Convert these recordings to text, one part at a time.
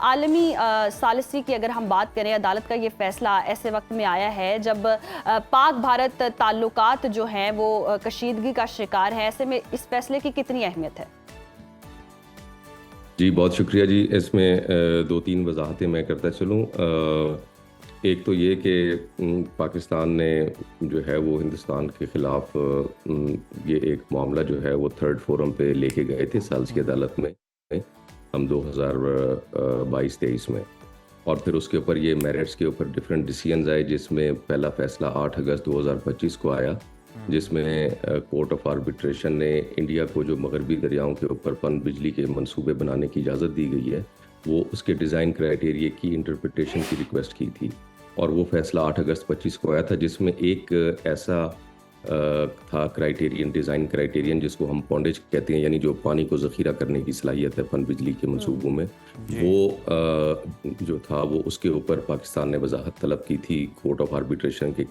عالمی ثالثی کی اگر ہم بات کریں، عدالت کا یہ فیصلہ ایسے وقت میں آیا ہے جب پاک بھارت تعلقات جو ہیں وہ کشیدگی کا شکار ہیں، ایسے میں اس فیصلے کی کتنی اہمیت ہے؟ جی بہت شکریہ جی. اس میں دو تین وضاحتیں میں کرتا چلوں. ایک تو یہ کہ پاکستان نے جو ہے وہ ہندوستان کے خلاف یہ ایک معاملہ جو ہے وہ تھرڈ فورم پہ لے کے گئے تھے سالس کی عدالت میں ہم 2022-23 میں، اور پھر اس کے اوپر یہ میرٹس کے اوپر ڈفرینٹ ڈیسیژنز آئے، جس میں پہلا فیصلہ 8 اگست 2025 کو آیا، جس میں کورٹ آف آربیٹریشن نے انڈیا کو جو مغربی دریاؤں کے اوپر پن بجلی کے منصوبے بنانے کی اجازت دی گئی ہے وہ اس کے ڈیزائن کرائیٹیریا کی انٹرپریٹیشن کی ریکویسٹ کی تھی، اور وہ فیصلہ 8 اگست 25 کو آیا تھا، جس میں ایک ایسا تھا کرائیٹیرین، ڈیزائن کرائیٹیرین، جس کو ہم پونڈیج کہتے ہیں، یعنی جو پانی کو ذخیرہ کرنے کی صلاحیت ہے پن بجلی کے منصوبوں میں، وہ جو تھا وہ اس کے اوپر پاکستان نے وضاحت طلب کی تھی کورٹ آف آربیٹریشن کے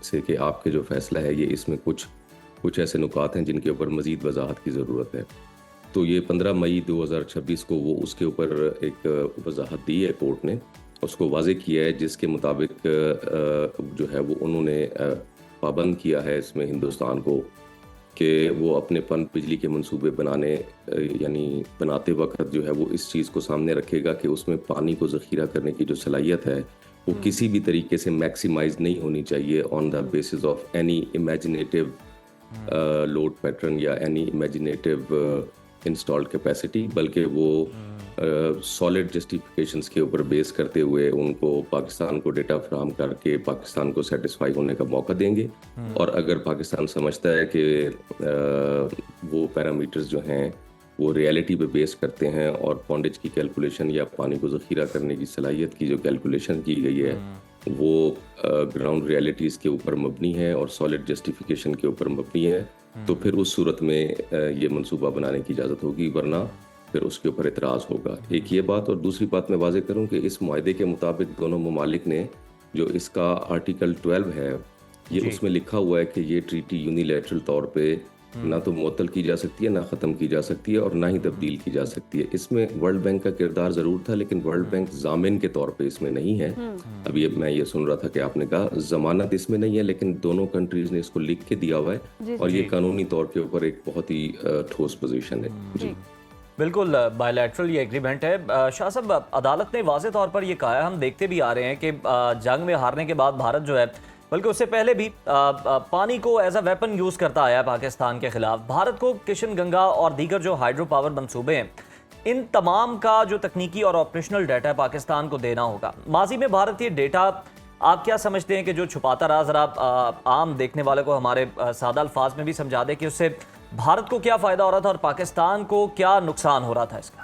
سے کہ آپ کے جو فیصلہ ہے یہ اس میں کچھ ایسے نکات ہیں جن کے اوپر مزید وضاحت کی ضرورت ہے. تو یہ 15 مئی 2026 کو وہ اس کے اوپر ایک وضاحت دی ہے کورٹ نے، اس کو واضح کیا ہے، جس کے مطابق جو ہے وہ انہوں نے پابند کیا ہے اس میں ہندوستان کو کہ وہ اپنے پن بجلی کے منصوبے بناتے وقت جو ہے وہ اس چیز کو سامنے رکھے گا کہ اس میں پانی کو ذخیرہ کرنے کی جو صلاحیت ہے وہ کسی بھی طریقے سے میکسیمائز نہیں ہونی چاہیے on the basis of any imaginative load pattern یا اینی امیجنیٹو انسٹالڈ کیپیسٹی، بلکہ وہ سالڈ جسٹیفیکیشنز کے اوپر بیس کرتے ہوئے ان کو پاکستان کو ڈیٹا فراہم کر کے پاکستان کو سیٹسفائی ہونے کا موقع دیں گے، اور اگر پاکستان سمجھتا ہے کہ وہ پیرامیٹرز جو ہیں وہ ریالٹی پہ بیس کرتے ہیں اور پونڈیج کی کیلکولیشن یا پانی کو ذخیرہ کرنے کی صلاحیت کی جو کیلکولیشن کی گئی ہے وہ گراؤنڈ ریالٹیز کے اوپر مبنی ہے اور سالڈ جسٹیفیکیشن کے اوپر مبنی ہے، تو پھر اس صورت میں یہ منصوبہ بنانے کی اجازت ہوگی، ورنہ پھر اس کے اوپر اعتراض ہوگا. ایک یہ بات، اور دوسری بات میں واضح کروں کہ اس معاہدے کے مطابق دونوں ممالک نے جو اس کا آرٹیکل 12 ہے یہ اس میں لکھا ہوا ہے کہ یہ ٹریٹی یونیلیٹرل طور پہ نہ تو معطل کی جا سکتی ہے، نہ ختم کی جا سکتی ہے، اور نہ ہی تبدیل کی جا سکتی ہے. اس میں ورلڈ بینک کا کردار ضرور تھا، لیکن ورلڈ بینک ضامن کے طور پہ اس میں نہیں ہے. اب میں یہ سن رہا تھا کہ آپ نے کہا ضمانت اس میں نہیں ہے، لیکن دونوں کنٹریز نے اس کو لکھ کے دیا ہوا ہے، اور یہ قانونی طور کے اوپر ایک بہت ہی ٹھوس پوزیشن ہے. جی بالکل بائی لیٹرل یہ ایگریمنٹ ہے. شاہ صاحب، عدالت نے واضح طور پر یہ کہا ہے، ہم دیکھتے بھی آ رہے ہیں کہ جنگ میں ہارنے کے بعد بھارت جو ہے، بلکہ اس سے پہلے بھی پانی کو ایز اے ویپن یوز کرتا آیا ہے پاکستان کے خلاف. بھارت کو کشن گنگا اور دیگر جو ہائیڈرو پاور منصوبے ہیں ان تمام کا جو تکنیکی اور آپریشنل ڈیٹا ہے پاکستان کو دینا ہوگا. ماضی میں بھارت یہ ڈیٹا آپ کیا سمجھتے ہیں کہ جو چھپاتا رہا، ذرا عام دیکھنے والے کو ہمارے سادہ الفاظ میں بھی سمجھا دیں کہ اس سے بھارت کو کیا فائدہ ہو رہا تھا اور پاکستان کو کیا نقصان ہو رہا تھا اس کا؟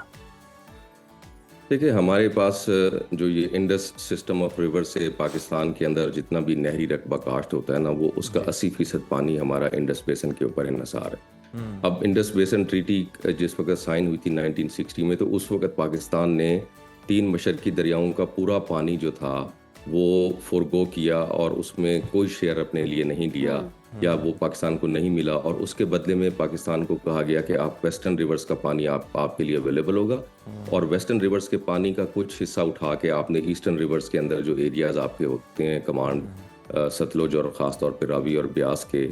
دیکھیں، ہمارے پاس جو یہ انڈس سسٹم آف ریور سے پاکستان کے اندر جتنا بھی نہری رقبہ کاشت ہوتا ہے نا، وہ اس کا 80% پانی ہمارا انڈس بیسن کے اوپر انحصار ہے. اب انڈس بیسن ٹریٹی جس وقت سائن ہوئی تھی 1960 میں، تو اس وقت پاکستان نے 3 مشرقی دریاؤں کا پورا پانی جو تھا وہ فورگو کیا، اور اس میں کوئی شیئر اپنے لیے نہیں لیا یا وہ پاکستان کو نہیں ملا، اور اس کے بدلے میں پاکستان کو کہا گیا کہ آپ ویسٹرن ریورز کا پانی آپ کے لیے اویلیبل ہوگا، اور ویسٹرن ریورز کے پانی کا کچھ حصہ اٹھا کے آپ نے ایسٹرن ریورز کے اندر جو ایریاز آپ کے ہوتے ہیں کمانڈ ستلج اور خاص طور پہ راوی اور بیاس کے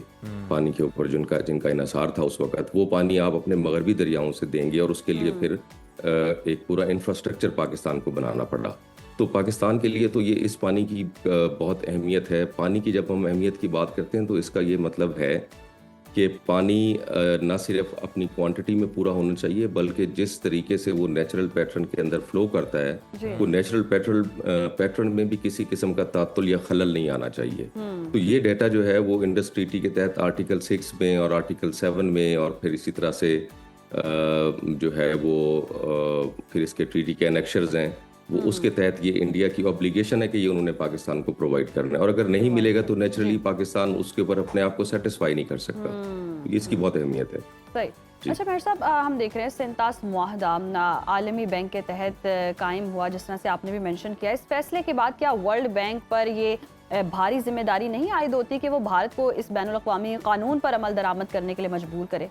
پانی کے اوپر جن کا انحصار تھا اس وقت، وہ پانی آپ اپنے مغربی دریاؤں سے دیں گے، اور اس کے لیے پھر ایک پورا انفراسٹرکچر پاکستان کو بنانا پڑا. تو پاکستان کے لیے تو یہ اس پانی کی بہت اہمیت ہے. پانی کی جب ہم اہمیت کی بات کرتے ہیں تو اس کا یہ مطلب ہے کہ پانی نہ صرف اپنی کوانٹٹی میں پورا ہونا چاہیے، بلکہ جس طریقے سے وہ نیچرل پیٹرن کے اندر فلو کرتا ہے وہ نیچرل پیٹرن میں بھی کسی قسم کا تعطل یا خلل نہیں آنا چاہیے. تو یہ ڈیٹا جو ہے وہ انڈس ٹریٹی کے تحت آرٹیکل 6 میں اور آرٹیکل 7 میں، اور پھر اسی طرح سے جو ہے وہ پھر اس کے ٹریٹی کے انیکشرز ہیں، وہ اس کے تحت یہ انڈیا کی اوبلیگیشن ہے کہ یہ انہوں نے پاکستان کو پرووائڈ کرنا ہے، اور اگر نہیں ملے گا تو نیچرلی پاکستان اس کے اوپر اپنے آپ کو سیٹسفائی نہیں کر سکتا. اس کی بہت اہمیت ہے. صحیح. اچھا مہر صاحب، ہم دیکھ رہے ہیں سینتاس معاہدہ عالمی بینک کے تحت قائم ہوا، جس طرح سے آپ نے بھی مینشن کیا. اس فیصلے کے بعد کیا ورلڈ بینک پر یہ بھاری ذمہ داری نہیں عائد ہوتی کہ وہ بھارت کو اس بین الاقوامی قانون پر عمل درآمد کرنے کے لیے مجبور کرے؟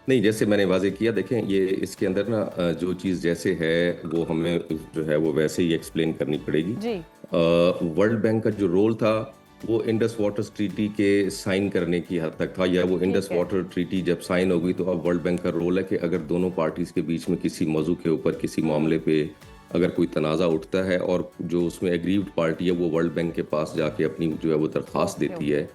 نہیں، جیسے میں نے واضح کیا، دیکھیں یہ اس کے اندر نا جو چیز جیسے ہے وہ ہمیں جو ہے وہ ویسے ہی ایکسپلین کرنی پڑے گی. جی ورلڈ بینک کا جو رول تھا وہ انڈس واٹر ٹریٹی کے سائن کرنے کی حد تک تھا، یا وہ انڈس واٹر ٹریٹی جب سائن ہو گئی تو اب ورلڈ بینک کا رول ہے کہ اگر دونوں پارٹیز کے بیچ میں کسی موضوع کے اوپر کسی معاملے پہ اگر کوئی تنازع اٹھتا ہے اور جو اس میں ایگریوڈ پارٹی ہے وہ ورلڈ بینک کے پاس جا کے اپنی جو ہے وہ درخواست دیتی ہے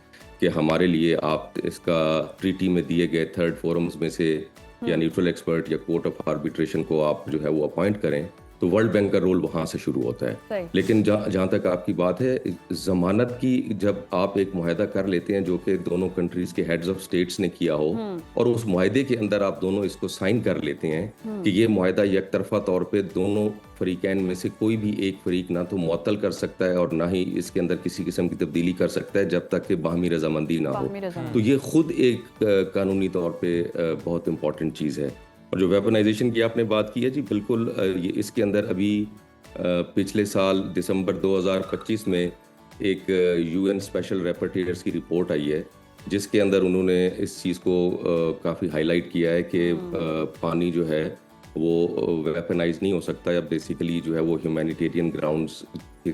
کہ ہمارے لیے آپ اس کا ٹریٹی میں دیے گئے تھرڈ فورمز میں سے یا نیوٹرل ایکسپرٹ یا کورٹ آف آربیٹریشن کو آپ جو ہے وہ اپوائنٹ کریں، تو ورلڈ بینک کا رول وہاں سے شروع ہوتا ہے. لیکن جہاں تک آپ کی بات ہے ضمانت کی، جب آپ ایک معاہدہ کر لیتے ہیں جو کہ دونوں کنٹریز کے ہیڈز آف اسٹیٹس نے کیا ہو اور اس معاہدے کے اندر آپ دونوں اس کو سائن کر لیتے ہیں کہ یہ معاہدہ یک طرفہ طور پہ دونوں فریقین میں سے کوئی بھی ایک فریق نہ تو معطل کر سکتا ہے اور نہ ہی اس کے اندر کسی قسم کی تبدیلی کر سکتا ہے جب تک کہ باہمی رضامندی نہ ہو، تو یہ خود ایک قانونی طور پہ بہت امپورٹنٹ چیز ہے. اور جو ویپنائزیشن کی آپ نے بات کی ہے، جی بالکل، یہ اس کے اندر ابھی پچھلے سال دسمبر 2025 میں ایک یو این اسپیشل ریپرٹیٹرس کی رپورٹ آئی ہے جس کے اندر انہوں نے اس چیز کو کافی ہائی لائٹ کیا ہے کہ پانی جو ہے وہ ویپنائز نہیں ہو سکتا، یا بیسیکلی جو ہے وہ ہیومینیٹیرین گراؤنڈز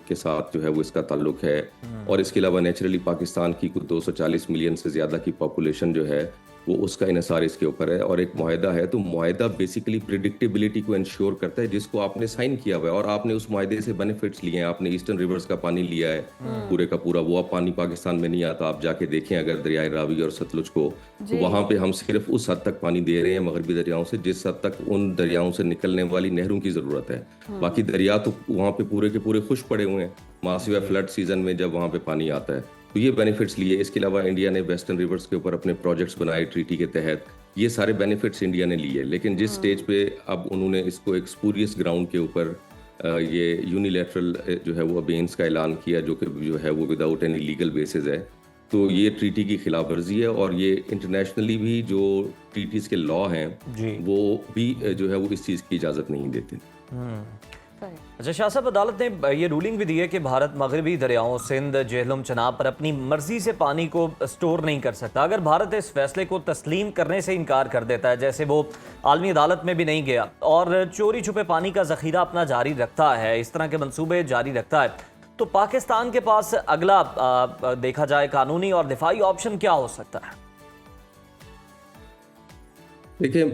کے ساتھ جو ہے وہ اس کا تعلق ہے. اور اس کے علاوہ نیچرلی پاکستان کی کچھ 240 ملین سے زیادہ کی پاپولیشن جو ہے وہ اس کا انحصار اس کے اوپر ہے، اور ایک معاہدہ ہے تو معاہدہ بیسیکلی پریڈکٹیبلٹی کو انشور کرتا ہے جس کو آپ نے سائن کیا ہوا ہے اور آپ نے اس معاہدے سے بینیفٹس لیے ہیں. آپ نے ایسٹرن ریورز کا پانی لیا ہے پورے کا پورا، وہ اب پانی پاکستان میں نہیں آتا. آپ جا کے دیکھیں اگر دریائے راوی اور ستلج کو، تو وہاں پہ ہم صرف اس حد تک پانی دے رہے ہیں مغربی دریاؤں سے جس حد تک ان دریاؤں سے نکلنے والی نہروں کی ضرورت ہے. باقی دریا تو وہاں پہ پورے کے پورے خشک پڑے ہوئے ہیں ماسیو فلڈ سیزن میں جب وہاں پہ پانی آتا ہے، تو یہ بینیفٹس لیے. اس کے علاوہ انڈیا نے ویسٹرن ریورز کے اوپر اپنے پروجیکٹس بنائے ٹریٹی کے تحت، یہ سارے بینیفٹس انڈیا نے لیے. لیکن جس سٹیج پہ اب انہوں نے اس کو ایک اسپوریس گراؤنڈ کے اوپر یہ یونیلیٹرل جو ہے وہ ابینس کا اعلان کیا، جو کہ جو ہے وہ وداؤٹ اینی لیگل بیسز ہے، تو یہ ٹریٹی کی خلاف ورزی ہے. اور یہ انٹرنیشنلی بھی جو ٹریٹیز کے لا ہیں وہ بھی جو ہے وہ اس چیز کی اجازت نہیں دیتے. اچھا شاہ صاحب، عدالت نے یہ رولنگ بھی دی ہے کہ بھارت مغربی دریاؤں سندھ، جہلم، چناب پر اپنی مرضی سے پانی کو سٹور نہیں کر سکتا. اگر بھارت اس فیصلے کو تسلیم کرنے سے انکار کر دیتا ہے، جیسے وہ عالمی عدالت میں بھی نہیں گیا اور چوری چھپے پانی کا ذخیرہ اپنا جاری رکھتا ہے، اس طرح کے منصوبے جاری رکھتا ہے، تو پاکستان کے پاس اگلا دیکھا جائے قانونی اور دفاعی آپشن کیا ہو سکتا ہے؟ دیکھیں،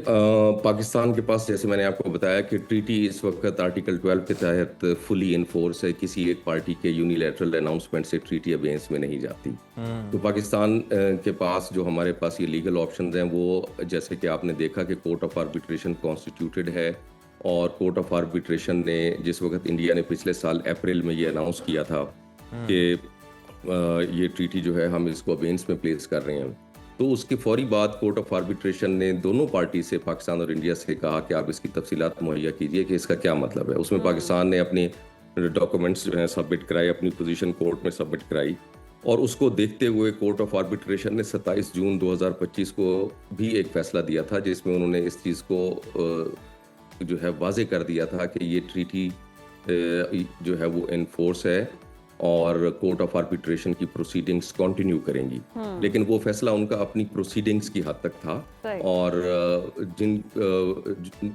پاکستان کے پاس جیسے میں نے آپ کو بتایا کہ ٹریٹی اس وقت آرٹیکل 12 کے تحت فلی انفورس ہے، کسی ایک پارٹی کے یونیلیٹرل اناؤنسمنٹ سے ٹریٹی ابینس میں نہیں جاتی. تو پاکستان کے پاس جو ہمارے پاس یہ لیگل آپشنز ہیں وہ جیسے کہ آپ نے دیکھا کہ کورٹ آف آربیٹریشن کانسٹیٹیوٹڈ ہے، اور کورٹ آف آربیٹریشن نے جس وقت انڈیا نے پچھلے سال اپریل میں یہ اناؤنس کیا تھا کہ یہ ٹریٹی جو ہے ہم اس کو ابینس میں پلیس کر رہے ہیں، تو اس کے فوری بعد کورٹ آف آربیٹریشن نے دونوں پارٹی سے، پاکستان اور انڈیا سے کہا کہ آپ اس کی تفصیلات مہیا کیجئے کہ اس کا کیا مطلب ہے. اس میں پاکستان نے اپنی ڈاکومنٹس جو ہیں سبمٹ کرائے، اپنی پوزیشن کورٹ میں سبمٹ کرائی، اور اس کو دیکھتے ہوئے کورٹ آف آربیٹریشن نے 27 جون 2025 کو بھی ایک فیصلہ دیا تھا جس میں انہوں نے اس چیز کو جو ہے واضح کر دیا تھا کہ یہ ٹریٹی جو ہے وہ انفورس ہے اور کورٹ آف آربیٹریشن کی پروسیڈنگز کنٹینیو کریں گی. لیکن وہ فیصلہ ان کا اپنی پروسیڈنگز کی حد تک تھا، اور جن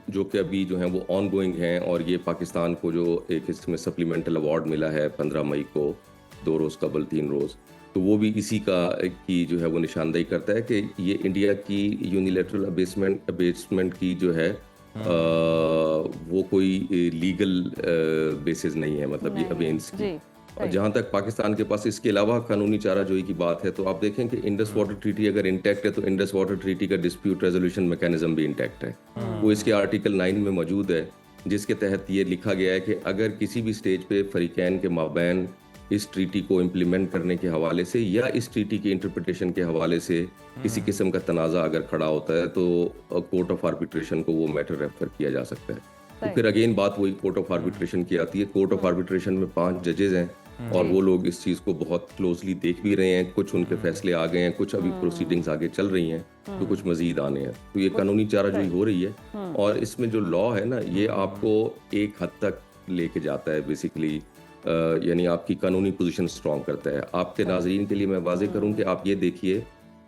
جو کہ ابھی جو ہیں وہ آن گوئنگ ہیں. اور یہ پاکستان کو جو ایک اس میں سپلیمنٹل ایوارڈ ملا ہے 15 مئی کو، 2 روز قبل 3 روز، تو وہ بھی اسی کی جو ہے وہ نشاندہی کرتا ہے کہ یہ انڈیا کی یونیلیٹرل ابیسمنٹ کی جو ہے وہ کوئی لیگل بیسز نہیں ہے، مطلب یہ ابینس کی. اور جہاں تک پاکستان کے پاس اس کے علاوہ قانونی چارہ جوئی کی بات ہے، تو آپ دیکھیں کہ انڈس واٹر ٹریٹی اگر انٹیکٹ ہے تو انڈس واٹر ٹریٹی کا ڈسپیوٹ ریزولوشن میکینزم بھی انٹیکٹ ہے. وہ اس کے آرٹیکل 9 میں موجود ہے، جس کے تحت یہ لکھا گیا ہے کہ اگر کسی بھی سٹیج پہ فریقین کے مابین اس ٹریٹی کو امپلیمنٹ کرنے کے حوالے سے یا اس ٹریٹی کی انٹرپریٹیشن کے حوالے سے کسی قسم کا تنازع اگر کھڑا ہوتا ہے تو کورٹ آف آربیٹریشن کو وہ میٹر ریفر کیا جا سکتا ہے. تو پھر اگین بات وہی کورٹ آف آربیٹریشن کی آتی ہے. کورٹ آف آربیٹریشن میں 5 ججز ہیں اور وہ لوگ اس چیز کو بہت کلوزلی دیکھ بھی رہے ہیں. کچھ ان کے فیصلے آ گئے ہیں، کچھ ابھی پروسیڈنگز آگے چل رہی ہیں، تو کچھ مزید آنے ہیں. تو یہ قانونی چارہ جوئی ہو رہی ہے، اور اس میں جو لا ہے نا، یہ آپ کو ایک حد تک لے کے جاتا ہے بیسیکلی، یعنی آپ کی قانونی پوزیشن سٹرونگ کرتا ہے. آپ کے ناظرین کے لیے میں واضح کروں کہ آپ یہ دیکھیے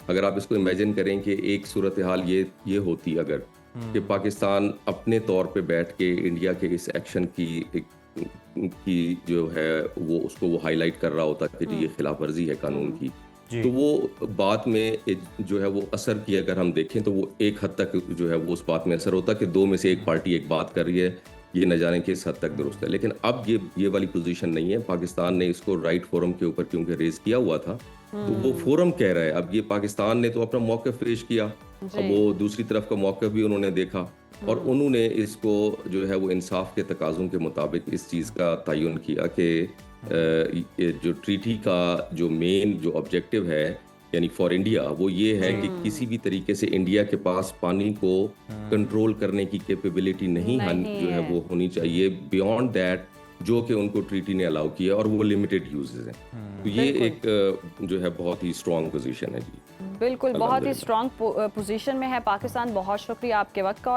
اگر آپ اس کو امیجن کریں کہ ایک صورتحال یہ ہوتی اگر کہ پاکستان اپنے طور پہ بیٹھ کے انڈیا کے اس ایکشن کی جو ہے وہ ہائی لائٹ کر رہا ہوتا کہ یہ خلاف ورزی ہے قانون کی، تو وہ بات میں جو ہے وہ اثر کی اگر ہم دیکھیں تو وہ ایک حد تک جو ہے وہ اس بات میں اثر ہوتا کہ دو میں سے ایک پارٹی ایک بات کر رہی ہے، یہ نہ جانے کس حد تک درست ہے. لیکن اب یہ والی پوزیشن نہیں ہے. پاکستان نے اس کو رائٹ فورم کے اوپر کیونکہ ریز کیا ہوا تھا تو وہ فورم کہہ رہا ہے. اب یہ پاکستان نے تو اپنا موقف پیش کیا، اب وہ دوسری طرف کا موقف بھی انہوں نے دیکھا اور انہوں نے اس کو جو ہے وہ انصاف کے تقاضوں کے مطابق اس چیز کا تعین کیا کہ جو ٹریٹی کا جو مین جو آبجیکٹو ہے یعنی فار انڈیا وہ یہ ہے کہ کسی بھی طریقے سے انڈیا کے پاس پانی کو کنٹرول کرنے کی کیپیبلٹی نہیں جو ہے وہ ہونی چاہیے بیونڈ دیٹ جو کہ ان کو ٹریٹی نے الاؤ کیا اور وہ لمیٹڈ یوزز ہیں. تو یہ ایک جو ہے بہت ہی اسٹرانگ پوزیشن ہے. جی بالکل، بہت ہی اسٹرانگ پوزیشن میں ہے پاکستان. بہت شکریہ آپ کے وقت کا.